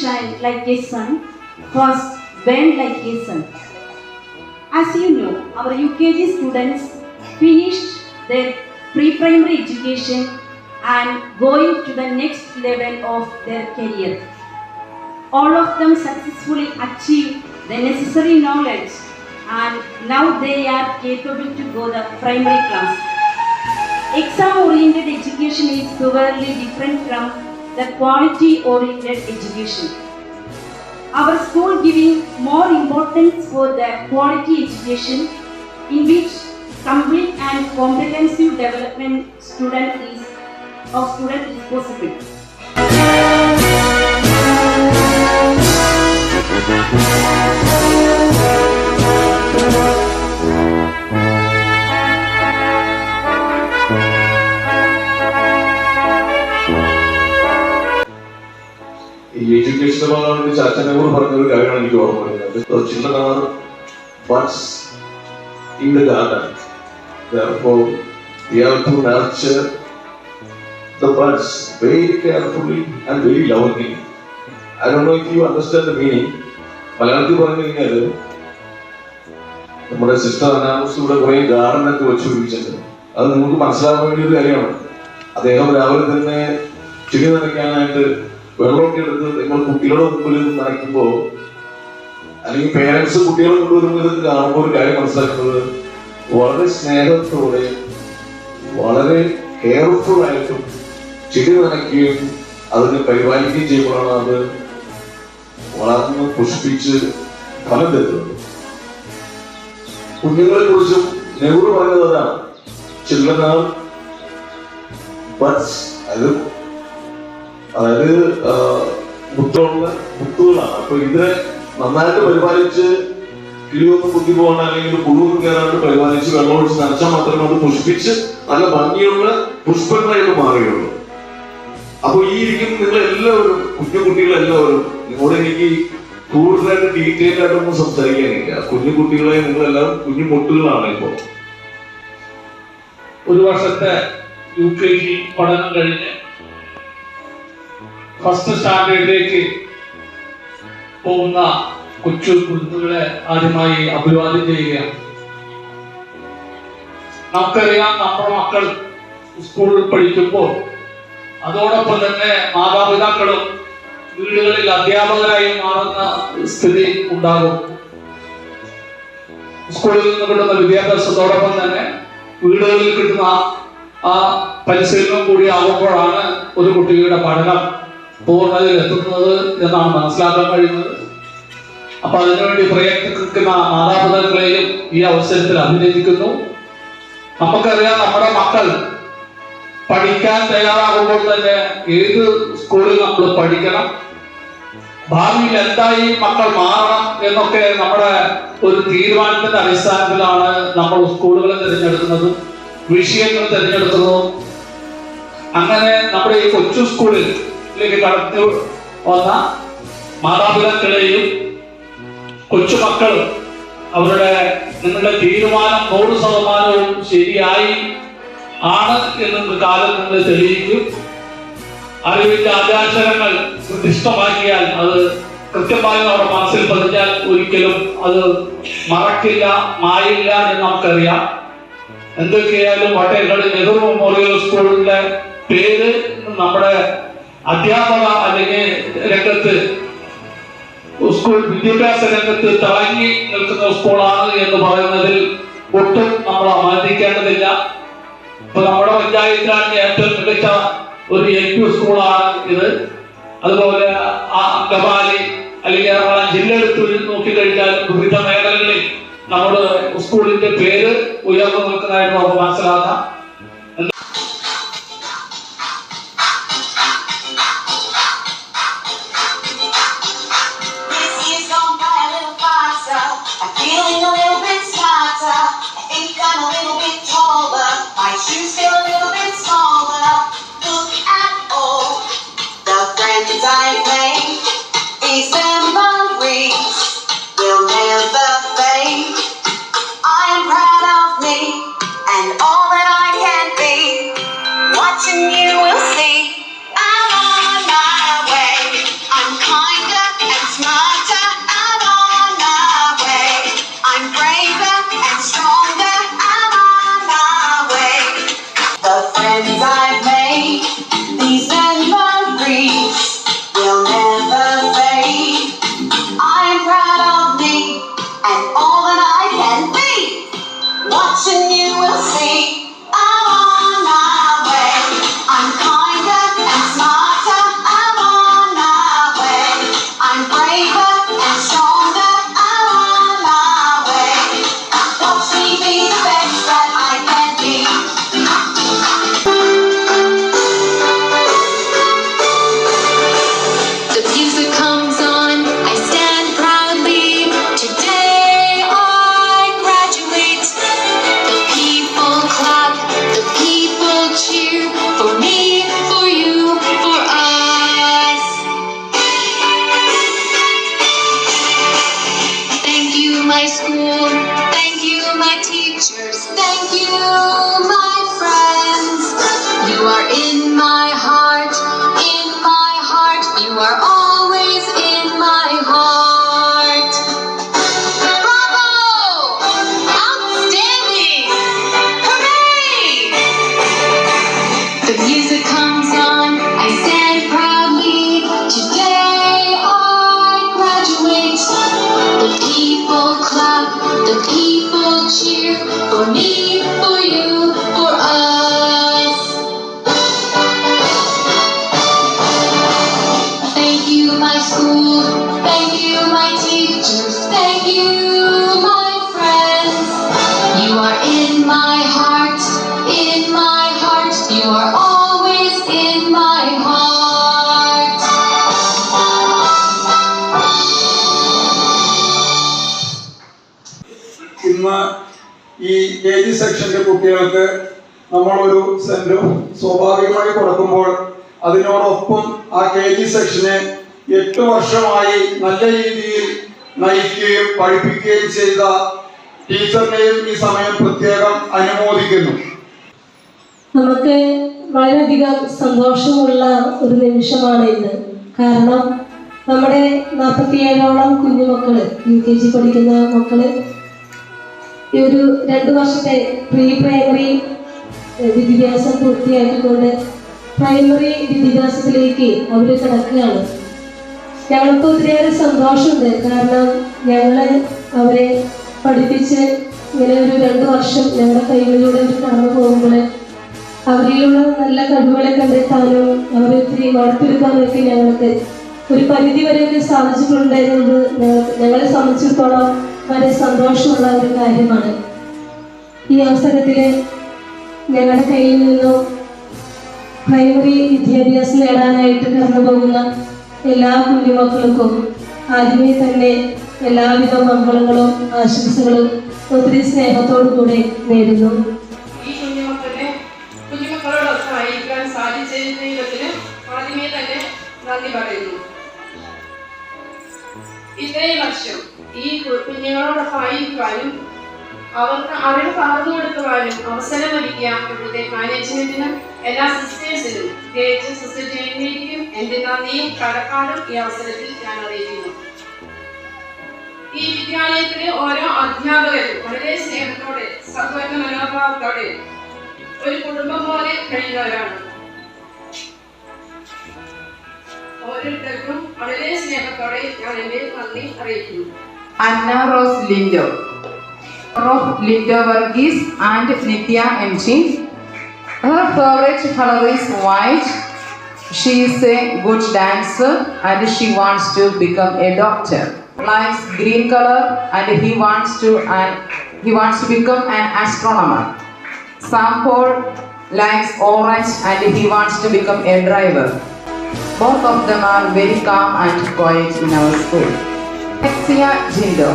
Shine like a sun, first bend like a sun. As you know, our UKG students finished their pre-primary education and going to the next level of their career. All of them successfully achieved the necessary knowledge and now they are capable to go the primary class. Exam-oriented education is totally different from the quality-oriented education. Our school giving more importance for the quality education in which complete and comprehensive development of student is possible. ഈ എഡ്യൂക്കേഷന്റെ ഭാഗമായിട്ട് ചാച്ചനെ കൂടെ പറഞ്ഞൊരു കാര്യമാണ് എനിക്ക് ഓർമ്മ വരുന്നത്. Children are buds in the garden. Therefore, we have to nurture the buds very carefully and very lovingly. I don't know if you understand the meaning. മലയാളത്തിൽ പറഞ്ഞു കഴിഞ്ഞാൽ നമ്മുടെ സിസ്റ്റർ അനാമസ് ഇവിടെ കുറെ ഗാർഡനൊക്കെ വെച്ച് പിടിപ്പിച്ചിട്ടുണ്ട്. അത് നിങ്ങൾക്ക് മനസ്സിലാക്കാൻ വേണ്ടിയ ഒരു കാര്യമാണ്. അദ്ദേഹം രാവിലെ തന്നെ ചെടി നനയ്ക്കാനായിട്ട് വെള്ളമൊക്കെ എടുത്ത് നിങ്ങൾ കുട്ടികളുടെ മുമ്പിൽ നനയ്ക്കുമ്പോൾ അല്ലെങ്കിൽ പേരൻസ് കുട്ടികളെ കൊണ്ടുവരുമ്പോൾ ഇത് കാണുമ്പോൾ ഒരു കാര്യം മനസ്സിലാക്കുന്നത് വളരെ സ്നേഹത്തോടെ വളരെ കെയർഫുൾ ആയിട്ടും ചെടി നനയ്ക്കുകയും അതിനെ പരിപാലിക്കുകയും ചെയ്യുമ്പോഴാണ് അത് വളർന്ന് പുഷ്പിച്ച് ഫലം തരുന്നത്. കുഞ്ഞുങ്ങളെ കുറിച്ചും നെഹ്റു പറഞ്ഞത് അതാണ്. ചിൽഡ്രൻ ആർ ബഡ്സ്, അതായത് മുത്തുകളാണ്. അപ്പൊ ഇതിനെ നന്നായിട്ട് പരിപാലിച്ച് കിളിയൊന്നും കുത്തി പോകണം അല്ലെങ്കിൽ പുഴുവൊന്നും കയറാണ്ട് പരിപാലിച്ച് വെള്ളമൊഴിച്ച് നനച്ചാൽ മാത്രമേ അത് പുഷ്പിച്ച് നല്ല ഭംഗിയുള്ള പുഷ്പങ്ങളായിട്ട് മാറുകയുള്ളൂ. അപ്പൊ ഈ ഇരിക്കുന്ന നിങ്ങളെല്ലാവരും കുഞ്ഞുകുട്ടികളെല്ലാവരും നിങ്ങളോട് എനിക്ക് കൂടുതലായിട്ട് ഡീറ്റെയിൽ ആയിട്ടൊന്നും സംസാരിക്കാനില്ല. കുഞ്ഞുകുട്ടികളെ നിങ്ങളെല്ലാം കുഞ്ഞു മുട്ടുകളാണ്. ഇപ്പോ ഒരു വർഷത്തെ UKG പഠനം കഴിഞ്ഞ് ഫസ്റ്റ് സ്റ്റാൻഡേർഡിലേക്ക് പോകുന്ന കൊച്ചു കുരുന്നുകളെ ആദ്യമായി അഭിവാദ്യം ചെയ്യുകയാണ്. നമുക്കറിയാം, നമ്മുടെ മക്കൾ സ്കൂളിൽ പഠിക്കുമ്പോൾ അതോടൊപ്പം തന്നെ മാതാപിതാക്കളും വീടുകളിൽ അധ്യാപകരായി മാറുന്ന സ്ഥിതി ഉണ്ടാകും. സ്കൂളിൽ നിന്ന് കിട്ടുന്ന വിദ്യാഭ്യാസത്തോടൊപ്പം തന്നെ വീടുകളിൽ കിട്ടുന്ന ആ പരിശീലനം കൂടി ആകുമ്പോഴാണ് ഒരു കുട്ടിയുടെ പഠനം പൂർണ്ണതയിൽ എത്തുന്നത് എന്നാണ് മനസ്സിലാക്കാൻ കഴിയുന്നത്. അപ്പൊ അതിനുവേണ്ടി പ്രയത്നിക്കുന്ന മാതാപിതാക്കളെയും ഈ അവസരത്തിൽ അഭിനന്ദിക്കുന്നു. നമുക്കറിയാം, നമ്മുടെ മക്കൾ പഠിക്കാൻ തയ്യാറാകുമ്പോൾ തന്നെ ഏത് സ്കൂളിൽ നമ്മൾ പഠിക്കണം, ഭാവിയിൽ എന്തായി മക്കൾ മാറണം എന്നൊക്കെ നമ്മുടെ ഒരു തീരുമാനത്തിന്റെ അടിസ്ഥാനത്തിലാണ് നമ്മൾ സ്കൂളുകളെ തിരഞ്ഞെടുക്കുന്നതും വിഷയങ്ങൾ തിരഞ്ഞെടുക്കുന്നതും. അങ്ങനെ നമ്മുടെ ഈ കൊച്ചു സ്കൂളിലേക്ക് കടന്നു വന്ന മാതാപിതാക്കളെയും കൊച്ചുമക്കളും നിങ്ങളുടെ തീരുമാനം 100% ശരിയായി ആണ് എന്ന് കാലം നിങ്ങൾ തെളിയിക്കും. അറിവിന്റെ ആചാരങ്ങൾ പ്രതിഷ്ഠമാക്കിയാൽ അത് കൃത്യമായി നമ്മുടെ മനസ്സിൽ പതിഞ്ഞാൽ ഒരിക്കലും അത് മറക്കില്ല, മായില്ല എന്ന് നമുക്കറിയാം. എന്തൊക്കെയായാലും വട്ടേക്കാട് നെഹ്റു മെമ്മോറിയൽ സ്കൂളിന്റെ പേര് നമ്മുടെ അധ്യാപക അല്ലെങ്കിൽ രംഗത്ത്, സ്കൂൾ വിദ്യാഭ്യാസ രംഗത്ത് തിളങ്ങി നിൽക്കുന്ന സ്കൂളാണ് എന്ന് പറയുന്നതിൽ ഒട്ടും നമ്മൾ അമാനിക്കേണ്ടതില്ല. ഇപ്പൊ നമ്മുടെ പഞ്ചായത്തിലാണ് ഏറ്റവും മികച്ച ഒരു LP സ്കൂളാണ് ഇത്. അതുപോലെ അങ്കമാലി അല്ലെങ്കിൽ എറണാകുളം ജില്ല എടുത്ത് നോക്കിക്കഴിഞ്ഞാൽ വിവിധ മേഖലകളിൽ നമ്മുടെ സ്കൂളിന്റെ പേര് ഉയർന്നു നിൽക്കുന്നതായിട്ട് നമുക്ക് മനസ്സിലാക്കാം. Feeling a little bit smarter, I think I'm a little bit taller, my shoes feel a little bit smaller. Look at all the friends I've made, these memories will never fade. I'm proud of me and all that I can be. Watching you will see I'm on my way. I'm kinder and smarter, I'm on my way. I'm braver and stronger, I'm on my way. The friends I've made, these memories will never fade. I'm proud of me and all that I can be. Watching you will see I'm on my way. I'm kinder and smarter, I'm on my way. I'm braver and stronger, I'm on my way. Watch me be the best that I can be. The music comes on, I stand proudly. Today I graduate. The people clap, the people cheer. For me, for you, for us. Thank you, my school. Thank you, my teachers. Thank you, my friends. You are in my heart, in my heart. You are always in my heart. Bravo! Outstanding! Hooray! The music comes on, I stand proudly. Today I graduate. The people clap, the people cheer. For me, for you, for us. Thank you, my school. Thank you, my teachers. Thank you, my friends. You are in my heart, in my heart. You are always in my heart. ഇന്ന് ഈ KG സെക്ഷന്റെ കുട്ടികൾക്ക് നമ്മളൊരു centre സ്വാഭാവികമായി കൊടുക്കുമ്പോൾ അതിനോടൊപ്പം ആ KG സെക്ഷനെ 8 വർഷമായി നല്ല രീതിയിൽ നയിക്കുകയും പഠിപ്പിക്കുകയും ചെയ്ത ടീച്ചറിനെയും ഈ സമയം പ്രത്യേകം അനുമോദിക്കുന്നു. നമുക്ക് വളരെയധികം സന്തോഷമുള്ള ഒരു നിമിഷമാണ് ഇന്ന്. കാരണം നമ്മുടെ 47ഓളം കുഞ്ഞുമക്കള് UKG പഠിക്കുന്ന മക്കള് ഈ ഒരു 2 വർഷത്തെ പ്രീ പ്രൈമറി വിദ്യാഭ്യാസം പൂർത്തിയാക്കിക്കൊണ്ട് പ്രൈമറി വിദ്യാഭ്യാസത്തിലേക്ക് അവർ കടക്കുകയാണ്. ഞങ്ങൾക്ക് ഒത്തിരിയേറെ സന്തോഷമുണ്ട്. കാരണം ഞങ്ങൾ അവരെ പഠിപ്പിച്ച് ഇങ്ങനെ ഒരു 2 വർഷം ഞങ്ങളുടെ കൈകളിലൂടെ അവർ കടന്നു പോകുമ്പോൾ അവരിലുള്ള നല്ല കഴിവുകളെ കണ്ടെത്താനും അവരെ ഒത്തിരി വളർത്തിയെടുക്കാനൊക്കെ ഞങ്ങൾക്ക് ഒരു പരിധി വരെയൊക്കെ സാധിച്ചിട്ടുണ്ട് എന്നത് ഞങ്ങളെ സംബന്ധിച്ചിടത്തോളം വളരെ സന്തോഷമുള്ള ഒരു കാര്യമാണ്. ഈ അവസരത്തിൽ ഞങ്ങളുടെ കയ്യിൽ നിന്നും പ്രൈമറി വിദ്യാഭ്യാസം നേടാനായിട്ട് കടന്നു പോകുന്ന എല്ലാ കുഞ്ഞുമക്കൾക്കും ആദ്യമേ തന്നെ എല്ലാവിധ മംഗളങ്ങളും ആശംസകളും ഒത്തിരി സ്നേഹത്തോടു കൂടെ നേരുന്നു. ഈ കുഞ്ഞുമക്കളോടൊപ്പം ആയിരിക്കാൻ സാധിച്ചതിന് ആദ്യമേ തന്നെ നന്ദി പറയുന്നു. ഇത്രയും വർഷം ഈ കുഞ്ഞുങ്ങളോടൊപ്പം ആയിരിക്കാനും അവർക്ക് അറിവ് പകർന്നു കൊടുക്കുവാനും അവസരമൊരുക്കിയ ഇവിടുത്തെ മാനേജ്മെന്റിനും എല്ലാ സിസ്റ്റേഴ്സിനും പ്രത്യേകിച്ച് സിസ്റ്റർ ജയന്തിക്കും എന്റെ നന്ദിയും കടപ്പാടും ഈ അവസരത്തിൽ ഞാൻ അറിയിക്കുന്നു. ഈ വിദ്യാലയത്തിലെ ഓരോ അധ്യാപകരും വളരെ സ്നേഹത്തോടെ സഹകരണ മനോഭാവത്തോടെ ഒരു കുടുംബം പോലെ കഴിയുന്നവരാണ്. ഓരോരുത്തർക്കും വളരെ സ്നേഹത്തോടെ ഞാൻ എന്റെ നന്ദി അറിയിക്കുന്നു. Anna Rose Lindo, of Lindo Varghese and Nitya MG. Her favorite color is white. She is a good dancer and she wants to become a doctor. Likes green color and he wants to become an astronomer. Sam Paul likes orange and he wants to become a driver. Both of them are very calm and quiet in our school. Alexia Jindo,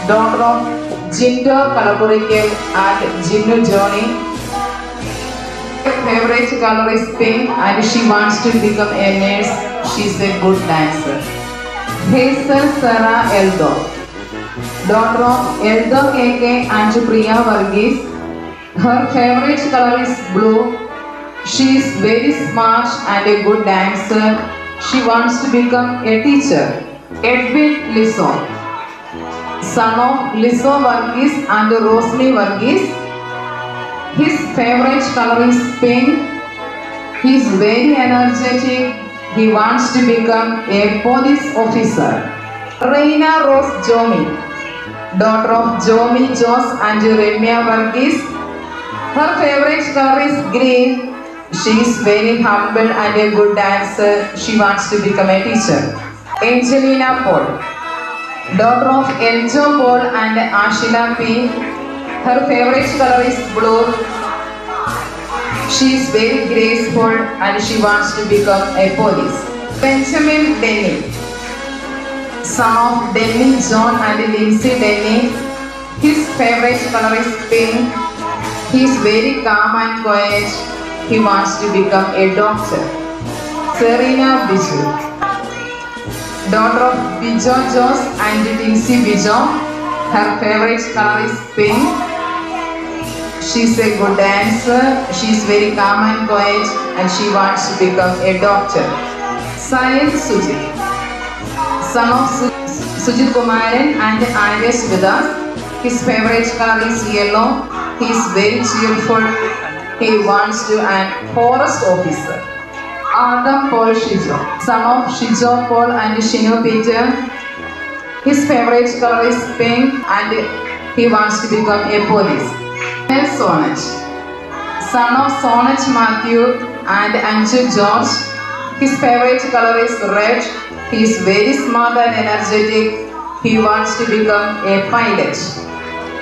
daughter of Jindo Kalapurikal and Jinnu Johnny. Her favorite color is pink and she wants to become a nurse. She is a good dancer. Hazel Sarah Eldo, daughter of Eldo KK and Priya Varghese. Her favorite color is blue. She is very smart and a good dancer. She wants to become a teacher. Edwin Lisso, son of Lisso Varghese and Rosni Varghese. His favorite color is pink. He is very energetic. He wants to become a police officer. Reina Rose Jomi, daughter of Jomi Jos and Remya Varghese. Her favorite color is green. She is very humble and a good dancer. She wants to become a teacher. Angelina Paul, daughter of Eljo Paul and Ashila P. Her favorite color is blue. She is very graceful and she wants to become a police. Benjamin Denny, son of Denny John and Lindsay Denny. His favorite color is pink. He is very calm and quiet. He wants to become a doctor. Serena Biju, daughter of Bijo Jos and Lindsay Bijo. Her favorite color is pink. She is a good dancer. She is very calm and quiet and she wants to become a doctor. Sayed Sujit, son of Sujit Kumaran and Ayush Vidas. His favorite color is yellow. He is very cheerful. He wants to be a forest officer. Adam Paul Shijo, son of Shijo Paul and Shino Peter. His favorite color is pink and he wants to become a police. Sonach, son of Sonach Matthew and Anju George. His favorite color is red. He is very smart and energetic. He wants to become a pilot.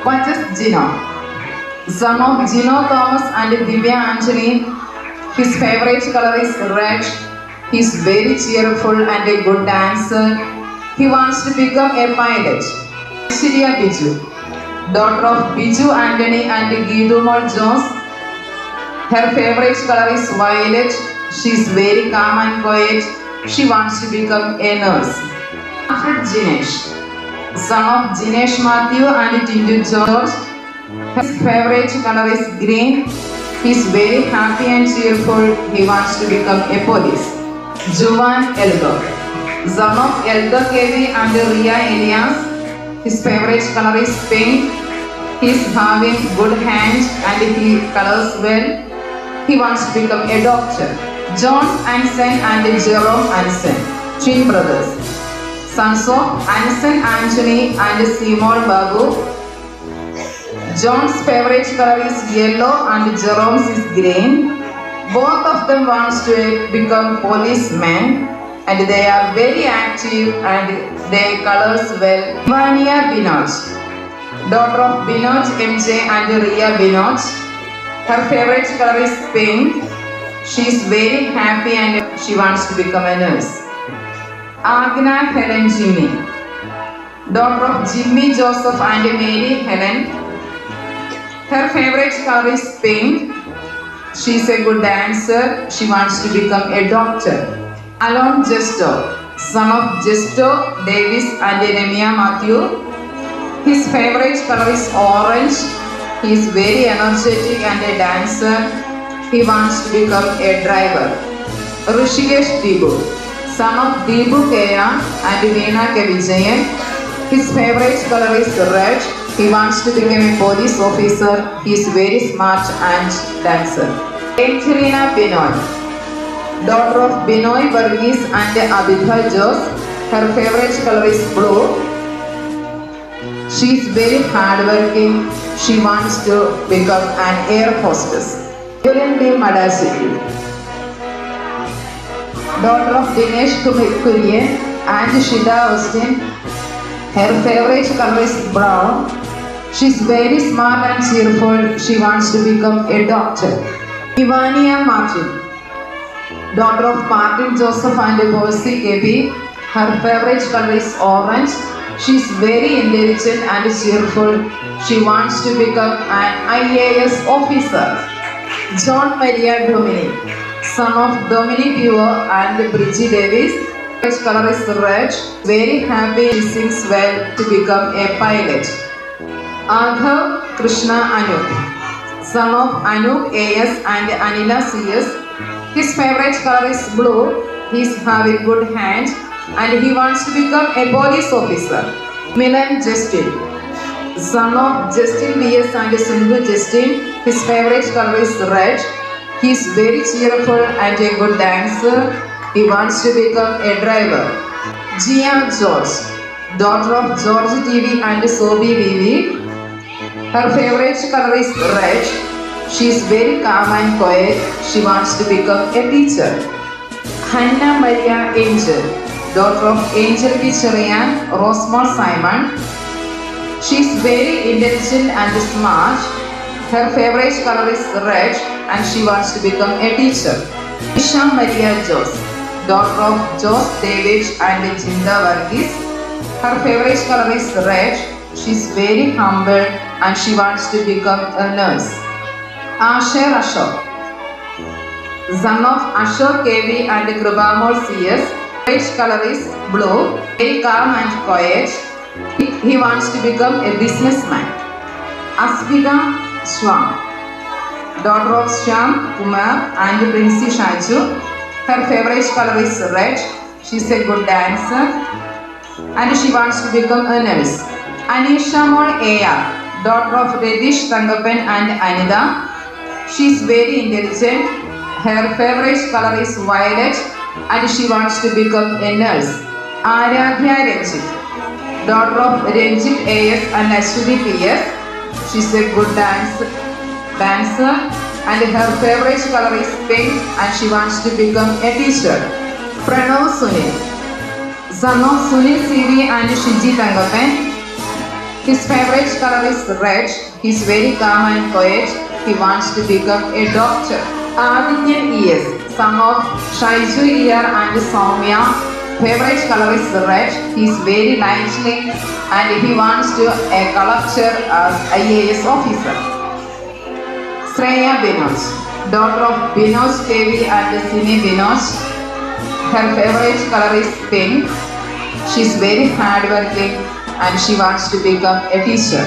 Pajas Gino, son of Gino Thomas and Divya Anthony. His favorite color is red. He is very cheerful and a good dancer. He wants to become a pilot. Shriya Biju, daughter of Biju Anthony and Gidumol Jones. Her favorite color is violet. She is very calm and quiet. She wants to become a nurse. Alfred Jinesh, son of Jinesh Matthew and Tindu George. His favorite color is green. He is very happy and cheerful. He wants to become a police. Juvan Eldo, son of Eldo Kevi and Ria Elias. His favorite color is pink. He is having good hands and he colors well. He wants to become a doctor. John Anson and Jerome Anson, twin brothers, sons of Anson Anthony and Simon Babu. John's favorite color is yellow and Jerome's is green. Both of them wants to become policemen and they are very active and they colors well. Vania Binoj, daughter of Binoj MJ and Ria Binoj. Her favorite color is pink. She is very happy and she wants to become a nurse. Agna Helen Jimmy, daughter of Jimmy Joseph and Mary Helen. Her favorite color is pink. She is a good dancer. She wants to become a doctor. Alon Justo, son of Justo Davis and Remia Matthew. His favorite color is orange. He is very energetic and a dancer. He wants to become a driver. Rishikesh Deepu, son of Deepu Kaya and Veena K. Vijayan. His favorite color is red. He wants to become a police officer. He is very smart and dancer. Angelina Binoy, daughter of Binoy Varghese and Abidha Jose. Her favorite color is blue. She is very hardworking. She wants to become an air hostess. Yulendi Madasiki, daughter of Dinesh Kurian and Shida Austin. Her favorite color is brown. She is very smart and cheerful. She wants to become a doctor. Ivania Martin, daughter of Martin Joseph and Percy KB. Her favorite color is orange. She is very intelligent and cheerful. She wants to become an IAS officer. John Maria Dominic, son of Dominic Ure and Bridget Davis. His color is red. Very happy. He sings well to become a pilot. Arthur Krishna Anup, son of Anup AS and Anila CS. His favorite color is blue. He is having good hands and he wants to become a police officer. Milan Justin, son of Justin VS and Sindhu Justin. His favorite color is red. He is very cheerful and a good dancer. He wants to become a driver. Gia George, daughter of George TV and Sobi VV. Her favorite color is red. She is very calm and quiet. She wants to become a teacher. Hannah Maria Angel, daughter of Angel Vicharian, Rosemont Simon. She is very intelligent and smart. Her favorite color is red and she wants to become a teacher. Isha Maria Jose, daughter of Jose David and Jinda Varghese. Her favorite color is red. She is very humble and she wants to become a nurse. Asher Ashok, son of Ashok KV and Krubamol CS. Favorite color is blue. Very calm and quiet. He wants to become a businessman. Asvika Swam, daughter of Shyam Kumar and Princey Shaju. Her favorite color is red. She is a good dancer and she wants to become a nurse. Anisha Mol AR, daughter of Redish Tangapan and Anida. She is very intelligent. Her favorite color is violet and she wants to become a nurse. Aradhya Ranjit, daughter of Ranjit AS and Ashwini PS. She is a good dancer and her favorite color is pink and she wants to become a teacher. Pranav Sunil, son of Sunil CV and Shiji Tangapan. His favorite color is red. He is very calm and quiet. He wants to become a doctor. Adityan ES, son of Shaiju ER and Soumya. Favorite color is red. He is very lively and he wants to a collector as IAS officer. Shreya Binoj, daughter of Binoj KV and Sini Binoj. Her favorite color is pink. She is very hardworking and she wants to become a teacher.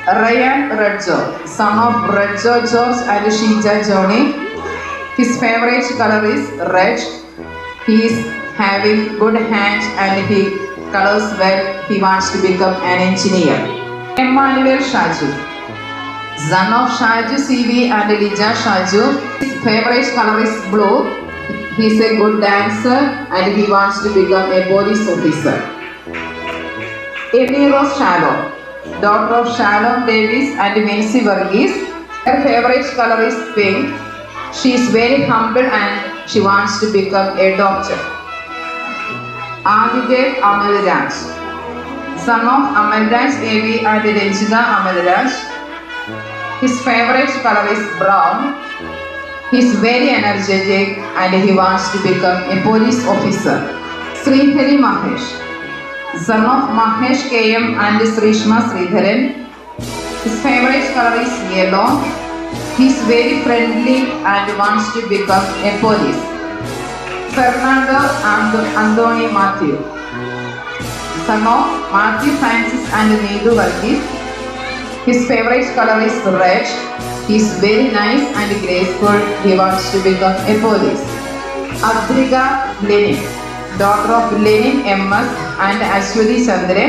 Ryan Redjo, son of Redjo George and Shija Joni. His favorite color is red. He is having good hands and he colors well. He wants to become an engineer. Emmanuel Shaju, son of Shaju CV and Lija Shaju. His favorite color is blue. He is a good dancer and he wants to become a police officer. Amy Rose Shalom, daughter of Shalom Davis and Vincy Varghese. Her favorite color is pink. She is very humble and she wants to become a doctor. Adidev Amalraj, son of Amalraj AV and Renjida Amalraj. His favorite color is brown. He is very energetic and he wants to become a police officer. Srihari Mahesh, son of Mahesh KM and Srishma Sridharan. His favorite color is yellow. He is very friendly and wants to become a police. Fernando Anthony Matthew, son of Matthew Francis and Needu Varghese. His favorite color is red. He is very nice and graceful. He wants to become a police. Adrika Lenin, daughter of Lenin M.S. and Ashwati Chandra.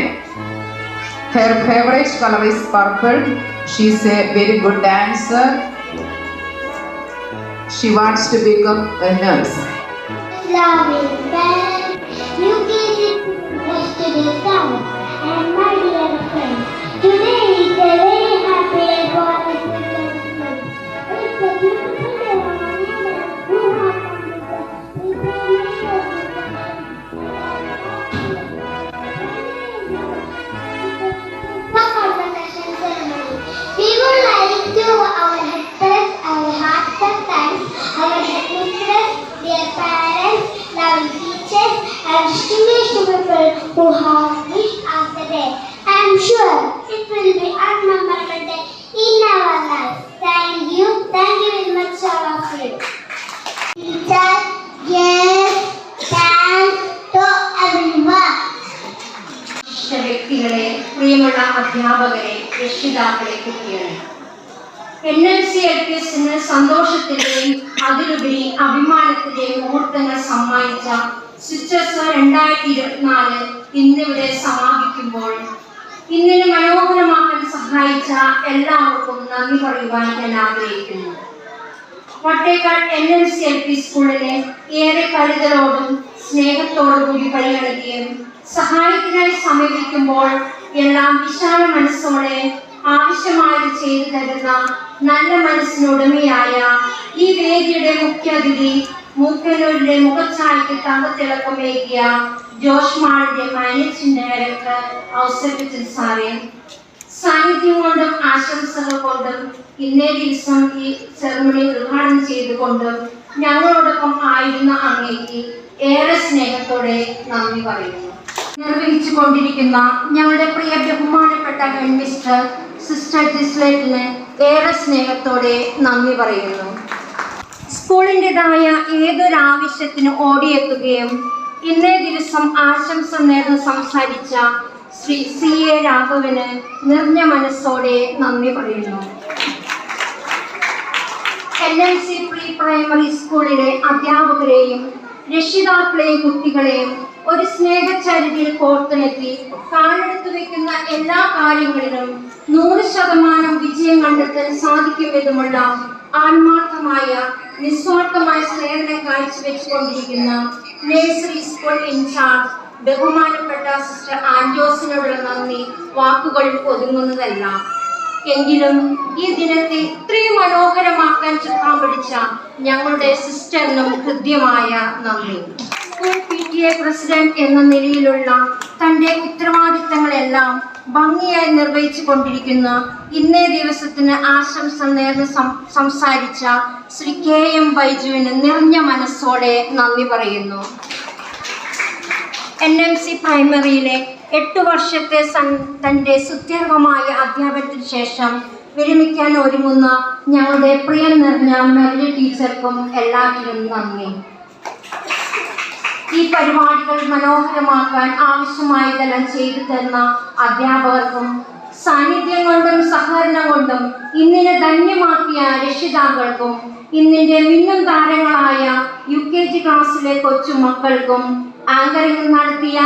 Her favorite color is purple. She is a very good dancer. She wants to become a nurse. Loving parents, UKG yesterday come, and my dear friends, today is a very happy day for everyone. It's a beautiful day on our neighbors who have come with us. We pray many of conversation ceremony. We would like to express our heartfelt thanks, our headmistress, dear parents, loving teachers, and distinguished people who have wished us the day. I am sure it will be unmemorable day in our life. Thank you very much, all of you. Teacher, yes, thanks to everyone. വ്യക്തികളെ, പ്രിയമുള്ള അധ്യാപകരെ, രക്ഷിതാക്കളെ, കുട്ടികളെ, NLCLPSന് സന്തോഷത്തിന്റെയും അതിലുപരി അഭിമാനത്തിന്റെയും മുഹൂർത്തങ്ങൾ സമ്മാനിച്ച switches 2024 ഇന്നിവിടെ സമാപിക്കുമ്പോൾ ഇന്നിനെ മനോഹരമാക്കാൻ സഹായിച്ച എല്ലാവർക്കും നന്ദി പറയുവാൻ ഞാൻ ആഗ്രഹിക്കുന്നു. വട്ടേക്കാട് NLCLP സ്കൂളിനെ ഏറെ കരുതലോടും സ്നേഹത്തോടും കൂടി പരിഗണിക്കുകയും സഹായത്തിനായി സമീപിക്കുമ്പോൾ എല്ലാം വിശാല മനസ്സോടെ ആവശ്യമായത് ചെയ്തു തരുന്ന നല്ല മനസ്സിനുടമയായ ഈ വേദിയുടെ മുഖ്യാതിഥി മൂക്കന്നൂരിലെ മുഖച്ഛായയ്ക്ക് തങ്കത്തിളക്കമേകിയ ജോഷ് മാളിന്റെ മാനേജിംഗ് ഡയറക്ടർ ഔസേപ്പച്ചൻ സാറേ, സാന്നിധ്യം കൊണ്ടും ആശംസകൾ കൊണ്ടും ഇന്നേ ദിവസം ഈ സെറമണി ഉദ്ഘാടനം ചെയ്തുകൊണ്ടും ഞങ്ങളോടൊപ്പം ആയിരുന്ന അങ്ങേക്ക് ഏറെ സ്നേഹത്തോടെ നന്ദി പറയുന്നു. നിർവഹിച്ചു കൊണ്ടിരിക്കുന്ന ഞങ്ങളുടെ പ്രിയ ബഹുമാനപ്പെട്ട ഹെഡ്മിസ്റ്റർ സിസ്റ്റർ ജിസ്ലേറ്റിന് ഏറെ സ്നേഹത്തോടെ നന്ദി പറയുന്നു. സ്കൂളിൻ്റെതായ ഏതൊരു ആവശ്യത്തിന് ഓടിയെത്തുകയും ഇന്നേ ദിവസം ആശംസ നേർന്ന് സംസാരിച്ച ശ്രീ CA രാഘവന് നിറഞ്ഞ മനസ്സോടെ നന്ദി പറയുന്നു. LMC പ്രീ പ്രൈമറി സ്കൂളിലെ അധ്യാപകരെയും രക്ഷിതാക്കളെയും കുട്ടികളെയും ഒരു സ്നേഹചരിതിയിൽ കോർത്തിണക്കി കാലെടുത്തു വെക്കുന്ന എല്ലാ കാര്യങ്ങളിലും 100% വിജയം കണ്ടെത്താൻ സാധിക്കുമെന്നുമുള്ള ആത്മാർത്ഥമായ നിസ്വാർത്ഥമായ സേവനം കാഴ്ചവെച്ചുകൊണ്ടിരിക്കുന്ന നഴ്സറി സ്കൂൾ ഇൻചാർജ് ബഹുമാനപ്പെട്ട സിസ്റ്റർ ആൻജോസിനോടുള്ള നന്ദി വാക്കുകൾ ഒതുങ്ങുന്നതല്ല. എങ്കിലും ഈ ദിനത്തെ ഇത്രയും മനോഹരമാക്കാൻ ചിത്രം പിടിച്ച ഞങ്ങളുടെ സിസ്റ്ററിനും ഹൃദ്യമായ നന്ദി. സ്കൂൾ PTA പ്രസിഡന്റ് എന്ന നിലയിലുള്ള തൻ്റെ ഉത്തരവാദിത്തങ്ങളെല്ലാം ഭംഗിയായി നിർവഹിച്ചു കൊണ്ടിരിക്കുന്ന ഇന്നേ ദിവസത്തിന് ആശംസ നേർന്ന് സംസാരിച്ച ശ്രീ KM ബൈജുവിന് നിറഞ്ഞ മനസ്സോടെ നന്ദി പറയുന്നു. NMC പ്രൈമറിയിലെ 8 വർഷത്തെ തൻ്റെ സുദീർഘമായ അധ്യാപനത്തിന് ശേഷം വിരമിക്കാൻ ഒരുങ്ങുന്ന ഞങ്ങളുടെ പ്രിയം നിറഞ്ഞ മെർലി ടീച്ചർക്കും എല്ലാവരും നന്ദി. ഈ പരിപാടികൾ മനോഹരമാക്കാൻ ആവശ്യമായതെല്ലാം ചെയ്തു തരുന്ന അധ്യാപകർക്കും സാന്നിധ്യം കൊണ്ടും സഹകരണം കൊണ്ടും ഇന്നിനെ ധന്യമാക്കിയ രക്ഷിതാക്കൾക്കും ഇന്നിന്റെ മിന്നും താരങ്ങളായ UKG ക്ലാസ്സിലെ കൊച്ചുമക്കൾക്കും ആങ്കറിംഗ് നടത്തിയ